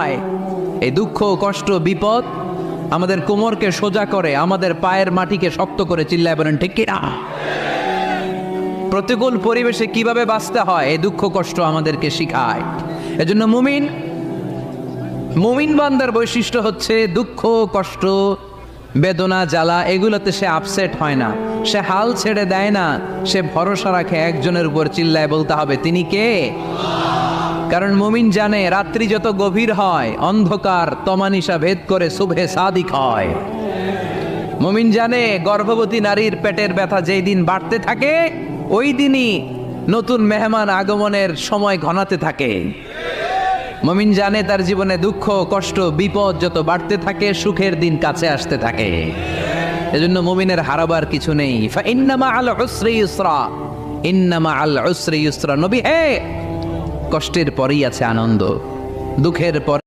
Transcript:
শিখায়। এই দুঃখ, কষ্ট, বিপদ আমাদের কোমরকে সোজা করে, আমাদের পায়ের মাটিকে শক্ত করে। চিল্লায় বলেন ঠিক কিনা? প্রতিকূল পরিবেশে কিভাবে বাঁচতে হয় এই দুঃখ কষ্ট আমাদেরকে শিখায়। এজন্য মুমিন বান্দার বৈশিষ্ট্য হচ্ছে দুঃখ কষ্ট বেদনা জ্বালা এগুলোতে সে আপসেট হয় না, সে হাল ছেড়ে দেয় না, সে ভরসা রাখে একজনের উপর। চিল্লায় বলতে হবে তিনি কে? কারণ মুমিন জানে রাত্রি যত গভীর হয় অন্ধকার তমানিসা ভেদ করে সুবহে সাদিক হয়। মুমিন জানে গর্ভবতী নারীর পেটের ব্যথা যেই দিন বাড়তে থাকে ওই দিনই নতুন মেহমান আগমনের সময় ঘনাতে থাকে। মুমিন জানে তার জীবনে দুঃখ কষ্ট বিপদ যত বাড়তে থাকে সুখের দিন কাছে আসতে থাকে। এজন্য মুমিনের হারাবার কিছু নেই। ফাইন্না মাআল উসরি ইউসরা, ইন্না মাআল উসরি ইউসরা। নবী হে, কষ্টের পরেই আছে আনন্দ, দুঃখের পর